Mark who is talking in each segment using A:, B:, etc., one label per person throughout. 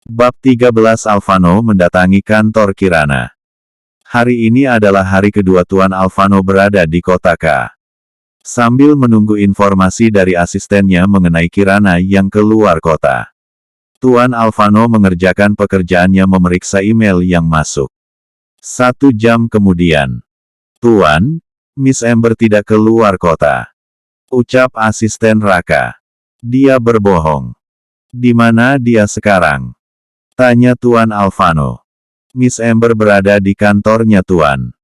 A: Bab 13 Alvano mendatangi kantor Kirana. Hari ini adalah hari kedua Tuan Alvano berada di kota K. Sambil menunggu informasi dari asistennya mengenai Kirana yang keluar kota, Tuan Alvano mengerjakan pekerjaannya memeriksa email yang masuk. 1 jam kemudian, "Tuan, Miss Amber tidak keluar kota," ucap asisten Raka. "Dia berbohong. Di mana dia sekarang?" tanya Tuan Alvano. "Miss Amber berada di kantornya Tuan.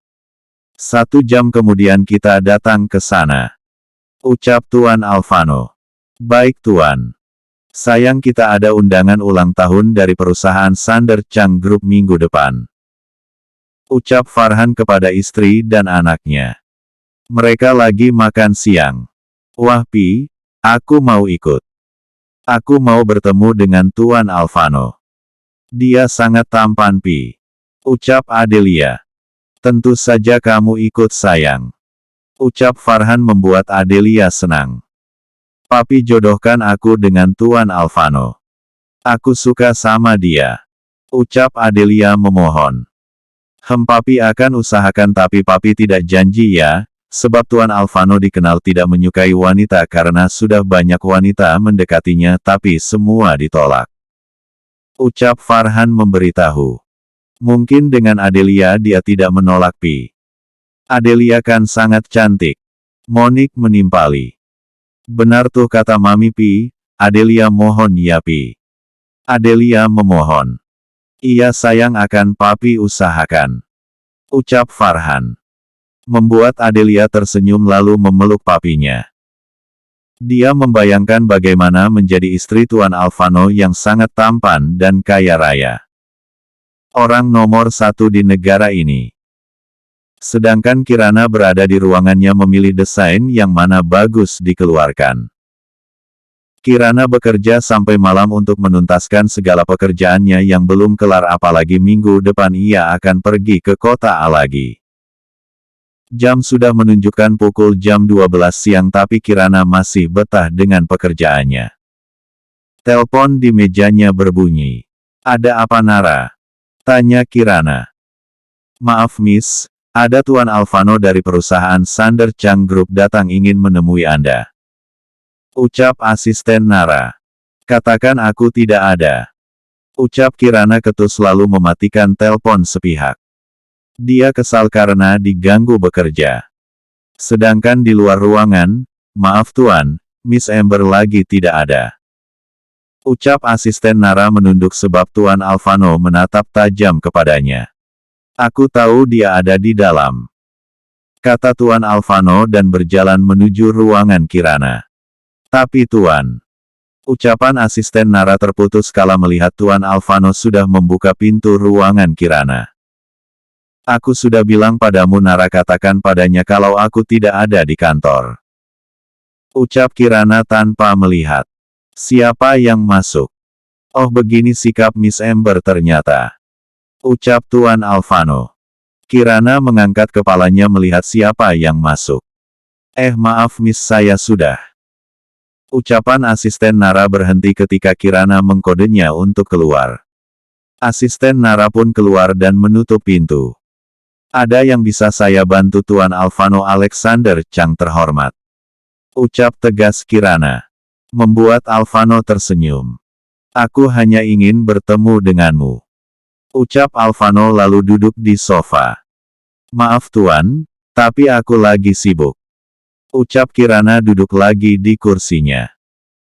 A: 1 jam kemudian kita datang ke sana," ucap Tuan Alvano. "Baik Tuan. Sayang kita ada undangan ulang tahun dari perusahaan Sander Chang Group minggu depan," ucap Farhan kepada istri dan anaknya. Mereka lagi makan siang. "Wah Pi, aku mau ikut. Aku mau bertemu dengan Tuan Alvano. Dia sangat tampan Pi," ucap Adelia. "Tentu saja kamu ikut sayang," ucap Farhan membuat Adelia senang. "Papi jodohkan aku dengan Tuan Alvano. Aku suka sama dia," ucap Adelia memohon. Papi akan usahakan tapi papi tidak janji ya, sebab Tuan Alvano dikenal tidak menyukai wanita karena sudah banyak wanita mendekatinya tapi semua ditolak," ucap Farhan memberitahu. "Mungkin dengan Adelia dia tidak menolak Pi. Adelia kan sangat cantik," Monik menimpali. "Benar tuh kata Mami Pi, Adelia mohon ya Pi." Adelia memohon. "Iya sayang akan papi usahakan," ucap Farhan. Membuat Adelia tersenyum lalu memeluk papinya. Dia membayangkan bagaimana menjadi istri Tuan Alvano yang sangat tampan dan kaya raya. Orang nomor 1 di negara ini. Sedangkan Kirana berada di ruangannya memilih desain yang mana bagus dikeluarkan. Kirana bekerja sampai malam untuk menuntaskan segala pekerjaannya yang belum kelar apalagi minggu depan ia akan pergi ke kota A lagi. Jam sudah menunjukkan pukul jam 12 siang tapi Kirana masih betah dengan pekerjaannya. Telepon di mejanya berbunyi. "Ada apa Nara?" tanya Kirana. "Maaf Miss, ada Tuan Alvano dari perusahaan Sander Chang Group datang ingin menemui Anda," ucap asisten Nara. "Katakan aku tidak ada," ucap Kirana ketus lalu mematikan telepon sepihak. Dia kesal karena diganggu bekerja. Sedangkan di luar ruangan, "Maaf Tuan, Miss Amber lagi tidak ada," ucap asisten Nara menunduk sebab Tuan Alvano menatap tajam kepadanya. "Aku tahu dia ada di dalam," kata Tuan Alvano dan berjalan menuju ruangan Kirana. "Tapi Tuan," ucapan asisten Nara terputus kala melihat Tuan Alvano sudah membuka pintu ruangan Kirana. "Aku sudah bilang padamu Nara katakan padanya kalau aku tidak ada di kantor," ucap Kirana tanpa melihat. "Siapa yang masuk? Oh begini sikap Miss Amber ternyata," ucap Tuan Alvano. Kirana mengangkat kepalanya melihat siapa yang masuk. Maaf Miss saya sudah." Ucapan asisten Nara berhenti ketika Kirana mengkodenya untuk keluar. Asisten Nara pun keluar dan menutup pintu. "Ada yang bisa saya bantu Tuan Alvano Alexander Chang terhormat," ucap tegas Kirana. Membuat Alvano tersenyum. "Aku hanya ingin bertemu denganmu," ucap Alvano lalu duduk di sofa. "Maaf Tuan, tapi aku lagi sibuk," ucap Kirana duduk lagi di kursinya.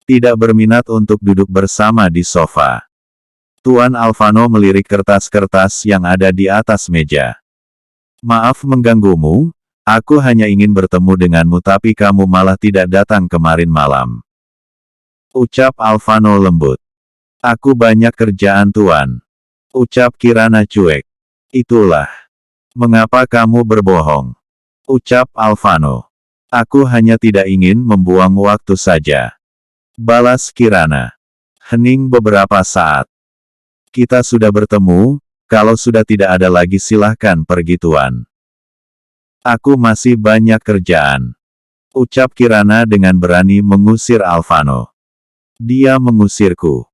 A: Tidak berminat untuk duduk bersama di sofa. Tuan Alvano melirik kertas-kertas yang ada di atas meja. "Maaf mengganggumu, aku hanya ingin bertemu denganmu tapi kamu malah tidak datang kemarin malam," ucap Alvano lembut. "Aku banyak kerjaan Tuan," ucap Kirana cuek. "Itulah mengapa kamu berbohong," ucap Alvano. "Aku hanya tidak ingin membuang waktu saja," balas Kirana. Hening beberapa saat. "Kita sudah bertemu, kalau sudah tidak ada lagi silahkan pergi Tuan. Aku masih banyak kerjaan," ucap Kirana dengan berani mengusir Alvano. "Dia mengusirku."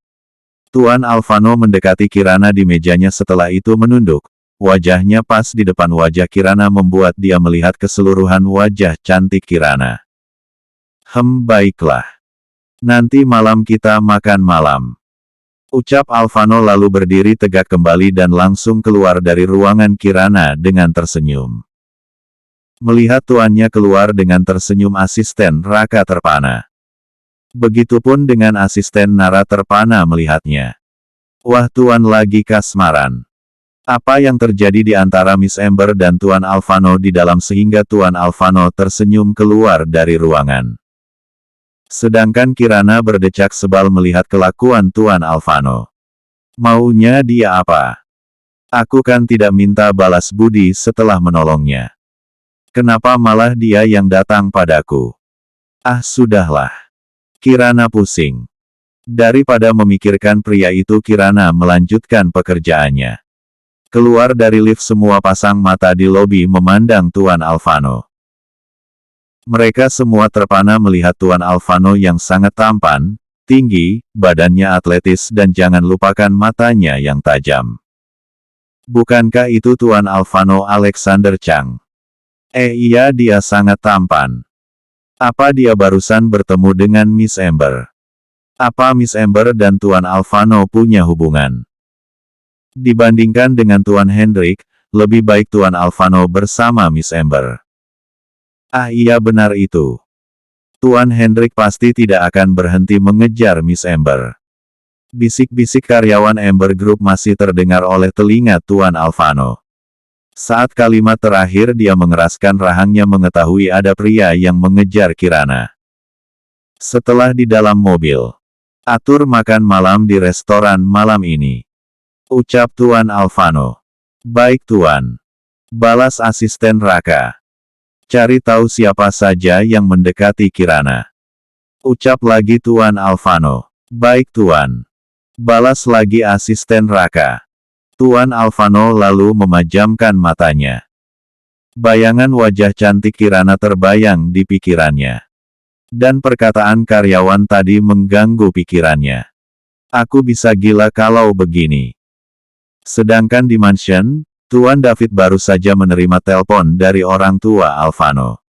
A: Tuan Alvano mendekati Kirana di mejanya setelah itu menunduk. Wajahnya pas di depan wajah Kirana membuat dia melihat keseluruhan wajah cantik Kirana. Baiklah. Nanti malam kita makan malam. Ucap Alvano lalu berdiri tegak kembali dan langsung keluar dari ruangan Kirana dengan tersenyum. Melihat tuannya keluar dengan tersenyum, asisten Raka terpana. Begitupun dengan asisten Nara terpana melihatnya. Wah, tuan lagi kasmaran. Apa yang terjadi di antara Miss Ember dan Tuan Alvano di dalam sehingga Tuan Alvano tersenyum keluar dari ruangan. Sedangkan Kirana berdecak sebal melihat kelakuan Tuan Alvano. Maunya dia apa? Aku kan tidak minta balas budi setelah menolongnya. Kenapa malah dia yang datang padaku? Ah, sudahlah. Kirana pusing. Daripada memikirkan pria itu, Kirana melanjutkan pekerjaannya. Keluar dari lift, semua pasang mata di lobi memandang Tuan Alvano. Mereka semua terpana melihat Tuan Alvano yang sangat tampan, tinggi, badannya atletis dan jangan lupakan matanya yang tajam. Bukankah itu Tuan Alvano Alexander Chang? Iya, dia sangat tampan. Apa dia barusan bertemu dengan Miss Ember? Apa Miss Ember dan Tuan Alvano punya hubungan? Dibandingkan dengan Tuan Hendrik, lebih baik Tuan Alvano bersama Miss Ember. Ah, iya, benar itu. Tuan Hendrik pasti tidak akan berhenti mengejar Miss Ember. Bisik-bisik karyawan Ember Group masih terdengar oleh telinga Tuan Alvano. Saat kalimat terakhir dia mengeraskan rahangnya mengetahui ada pria yang mengejar Kirana. Setelah di dalam mobil, atur makan malam di restoran malam ini. Ucap Tuan Alvano. Baik tuan. Balas asisten Raka. Cari tahu siapa saja yang mendekati Kirana. Ucap lagi Tuan Alvano. Baik tuan. Balas lagi asisten Raka. Tuan Alvano lalu memejamkan matanya. Bayangan wajah cantik Kirana terbayang di pikirannya. Dan perkataan karyawan tadi mengganggu pikirannya. Aku bisa gila kalau begini. Sedangkan di mansion, Tuan David baru saja menerima telepon dari orang tua Alvano.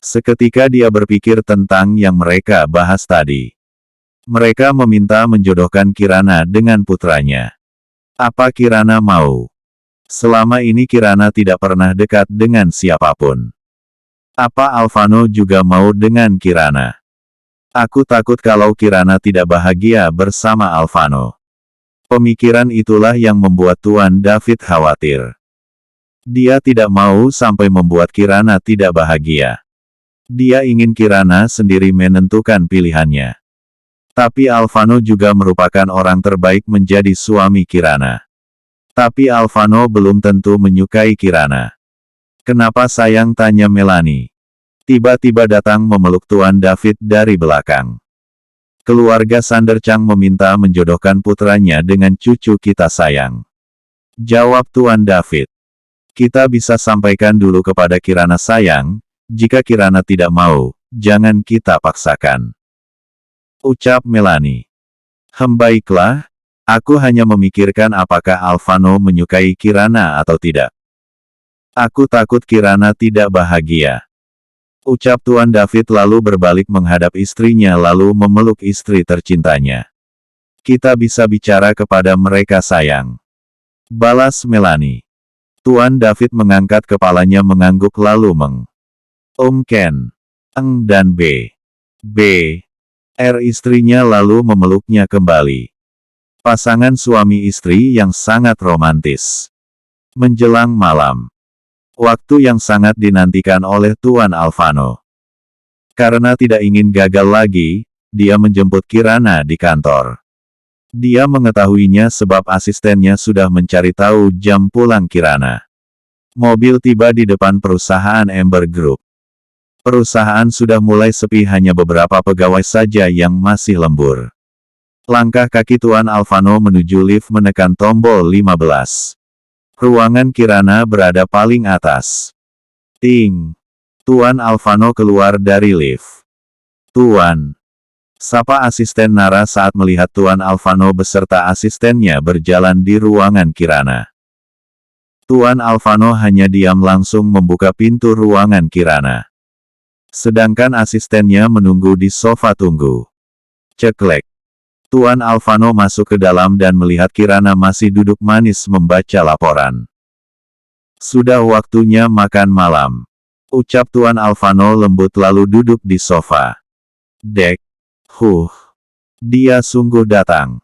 A: Seketika dia berpikir tentang yang mereka bahas tadi. Mereka meminta menjodohkan Kirana dengan putranya. Apa Kirana mau? Selama ini Kirana tidak pernah dekat dengan siapapun. Apa Alvano juga mau dengan Kirana? Aku takut kalau Kirana tidak bahagia bersama Alvano. Pemikiran itulah yang membuat Tuan David khawatir. Dia tidak mau sampai membuat Kirana tidak bahagia. Dia ingin Kirana sendiri menentukan pilihannya. Tapi Alvano juga merupakan orang terbaik menjadi suami Kirana. Tapi Alvano belum tentu menyukai Kirana. Kenapa sayang, tanya Melanie. Tiba-tiba datang memeluk Tuan David dari belakang. Keluarga Sander Chang meminta menjodohkan putranya dengan cucu kita sayang. Jawab Tuan David. Kita bisa sampaikan dulu kepada Kirana sayang, jika Kirana tidak mau, jangan kita paksakan. Ucap Melanie. Baiklah, aku hanya memikirkan apakah Alvano menyukai Kirana atau tidak. Aku takut Kirana tidak bahagia. Ucap Tuan David lalu berbalik menghadap istrinya lalu memeluk istri tercintanya. Kita bisa bicara kepada mereka sayang. Balas Melanie. Tuan David mengangkat kepalanya mengangguk lalu Ken. Eng dan istrinya lalu memeluknya kembali. Pasangan suami istri yang sangat romantis. Menjelang malam. Waktu yang sangat dinantikan oleh Tuan Alvano. Karena tidak ingin gagal lagi, dia menjemput Kirana di kantor. Dia mengetahuinya sebab asistennya sudah mencari tahu jam pulang Kirana. Mobil tiba di depan perusahaan Ember Group. Perusahaan sudah mulai sepi, hanya beberapa pegawai saja yang masih lembur. Langkah kaki Tuan Alvano menuju lift menekan tombol 15. Ruangan Kirana berada paling atas. Ting. Tuan Alvano keluar dari lift. Tuan. Sapa asisten Nara saat melihat Tuan Alvano beserta asistennya berjalan di ruangan Kirana. Tuan Alvano hanya diam langsung membuka pintu ruangan Kirana. Sedangkan asistennya menunggu di sofa tunggu. Ceklek. Tuan Alvano masuk ke dalam dan melihat Kirana masih duduk manis membaca laporan. Sudah waktunya makan malam. Ucap Tuan Alvano lembut lalu duduk di sofa. Dek. Dia sungguh datang.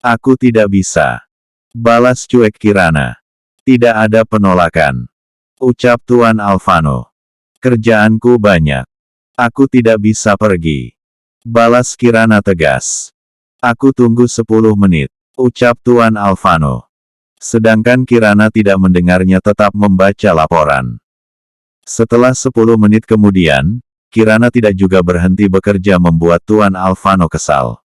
A: Aku tidak bisa. Balas cuek Kirana. Tidak ada penolakan. Ucap Tuan Alvano. Kerjaanku banyak. Aku tidak bisa pergi. Balas Kirana tegas. Aku tunggu 10 menit. Ucap Tuan Alvano. Sedangkan Kirana tidak mendengarnya tetap membaca laporan. Setelah 10 menit kemudian, Kirana tidak juga berhenti bekerja membuat Tuan Alvano kesal.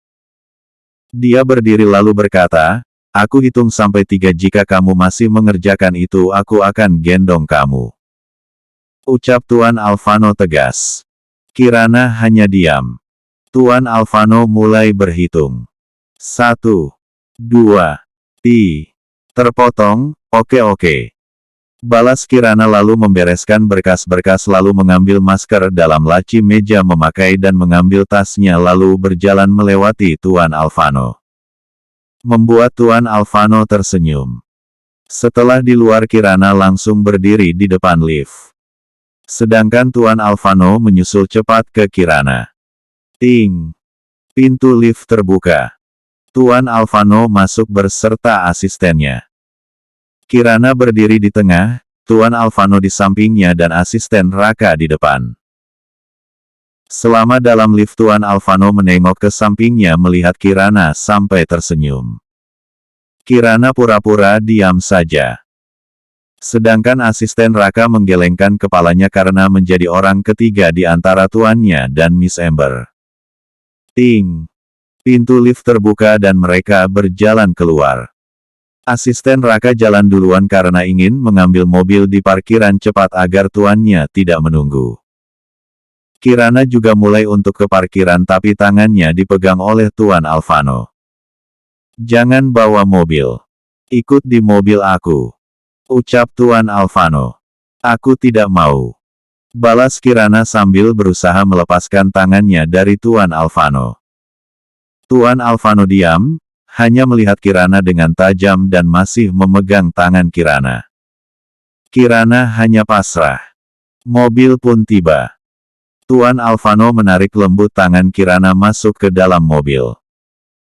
A: Dia berdiri lalu berkata, aku hitung sampai 3 jika kamu masih mengerjakan itu aku akan gendong kamu. Ucap Tuan Alvano tegas. Kirana hanya diam. Tuan Alvano mulai berhitung. 1, 2, 3. Terpotong, oke. Balas Kirana lalu membereskan berkas-berkas lalu mengambil masker dalam laci meja memakai dan mengambil tasnya lalu berjalan melewati Tuan Alvano. Membuat Tuan Alvano tersenyum. Setelah di luar Kirana langsung berdiri di depan lift. Sedangkan Tuan Alvano menyusul cepat ke Kirana. Ting. Pintu lift terbuka. Tuan Alvano masuk berserta asistennya. Kirana berdiri di tengah, Tuan Alvano di sampingnya dan asisten Raka di depan. Selama dalam lift Tuan Alvano menengok ke sampingnya melihat Kirana sampai tersenyum. Kirana pura-pura diam saja. Sedangkan asisten Raka menggelengkan kepalanya karena menjadi orang ketiga di antara tuannya dan Miss Ember. Ting! Pintu lift terbuka dan mereka berjalan keluar. Asisten Raka jalan duluan karena ingin mengambil mobil di parkiran cepat agar tuannya tidak menunggu. Kirana juga mulai untuk ke parkiran tapi tangannya dipegang oleh Tuan Alvano. Jangan bawa mobil. Ikut di mobil aku. Ucap Tuan Alvano. Aku tidak mau. Balas Kirana sambil berusaha melepaskan tangannya dari Tuan Alvano. Tuan Alvano diam, hanya melihat Kirana dengan tajam dan masih memegang tangan Kirana. Kirana hanya pasrah. Mobil pun tiba. Tuan Alvano menarik lembut tangan Kirana masuk ke dalam mobil.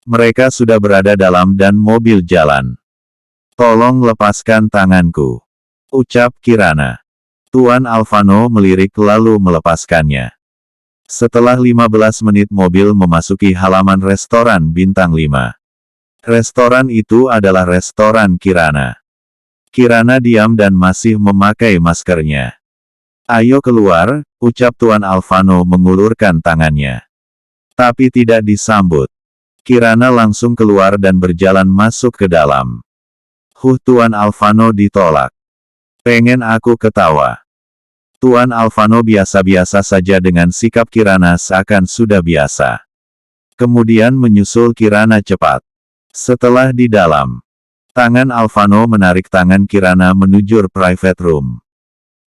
A: Mereka sudah berada dalam dan mobil jalan. Tolong lepaskan tanganku. Ucap Kirana. Tuan Alvano melirik lalu melepaskannya. Setelah 15 menit mobil memasuki halaman restoran bintang 5. Restoran itu adalah restoran Kirana. Kirana diam dan masih memakai maskernya. Ayo keluar, ucap Tuan Alvano mengulurkan tangannya. Tapi tidak disambut. Kirana langsung keluar dan berjalan masuk ke dalam. Tuan Alvano ditolak. Pengen aku ketawa. Tuan Alvano biasa-biasa saja dengan sikap Kirana seakan sudah biasa. Kemudian menyusul Kirana cepat. Setelah di dalam, tangan Alvano menarik tangan Kirana menuju private room.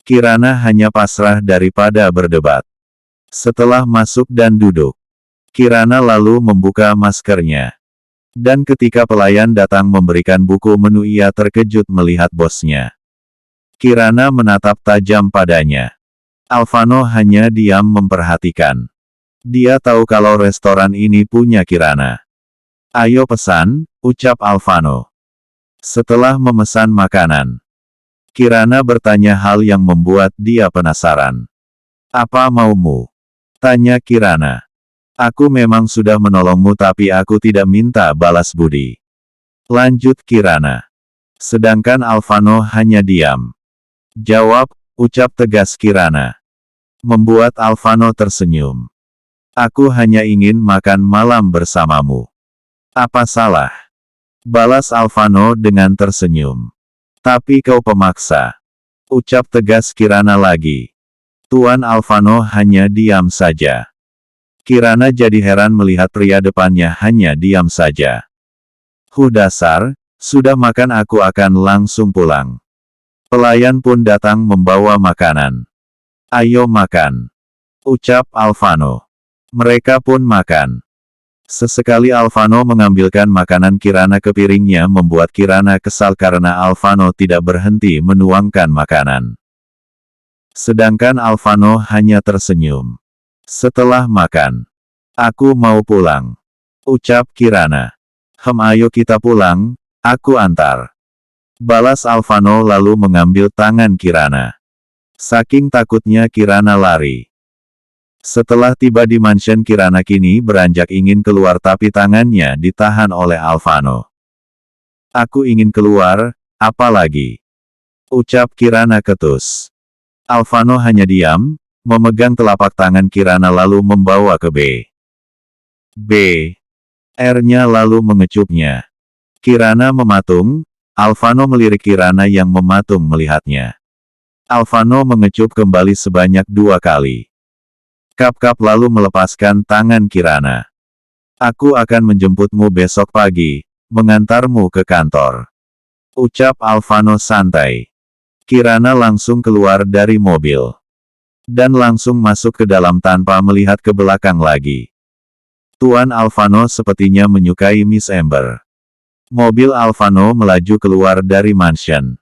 A: Kirana hanya pasrah daripada berdebat. Setelah masuk dan duduk, Kirana lalu membuka maskernya. Dan ketika pelayan datang memberikan buku menu ia terkejut melihat bosnya. Kirana menatap tajam padanya. Alvano hanya diam memperhatikan. Dia tahu kalau restoran ini punya Kirana. Ayo pesan, ucap Alvano. Setelah memesan makanan, Kirana bertanya hal yang membuat dia penasaran. Apa maumu? Tanya Kirana. Aku memang sudah menolongmu tapi aku tidak minta balas budi. Lanjut Kirana. Sedangkan Alvano hanya diam. Jawab, ucap tegas Kirana. Membuat Alvano tersenyum. Aku hanya ingin makan malam bersamamu. Apa salah? Balas Alvano dengan tersenyum. Tapi kau pemaksa. Ucap tegas Kirana lagi. Tuan Alvano hanya diam saja. Kirana jadi heran melihat pria depannya hanya diam saja. Dasar, sudah makan aku akan langsung pulang. Pelayan pun datang membawa makanan. Ayo makan, ucap Alvano. Mereka pun makan. Sesekali Alvano mengambilkan makanan Kirana ke piringnya membuat Kirana kesal karena Alvano tidak berhenti menuangkan makanan. Sedangkan Alvano hanya tersenyum. Setelah makan, aku mau pulang, ucap Kirana. Ayo kita pulang, aku antar. Balas Alvano lalu mengambil tangan Kirana. Saking takutnya Kirana lari. Setelah tiba di mansion Kirana kini beranjak ingin keluar tapi tangannya ditahan oleh Alvano. Aku ingin keluar, apalagi? Ucap Kirana ketus. Alvano hanya diam, memegang telapak tangan Kirana lalu membawa ke B. R-nya lalu mengecupnya. Kirana mematung, Alvano melirik Kirana yang mematung melihatnya. Alvano mengecup kembali sebanyak 2 kali. Kap-kap lalu melepaskan tangan Kirana. Aku akan menjemputmu besok pagi, mengantarmu ke kantor. Ucap Alvano santai. Kirana langsung keluar dari mobil. Dan langsung masuk ke dalam tanpa melihat ke belakang lagi. Tuan Alvano sepertinya menyukai Miss Amber. Mobil Alvano melaju keluar dari mansion.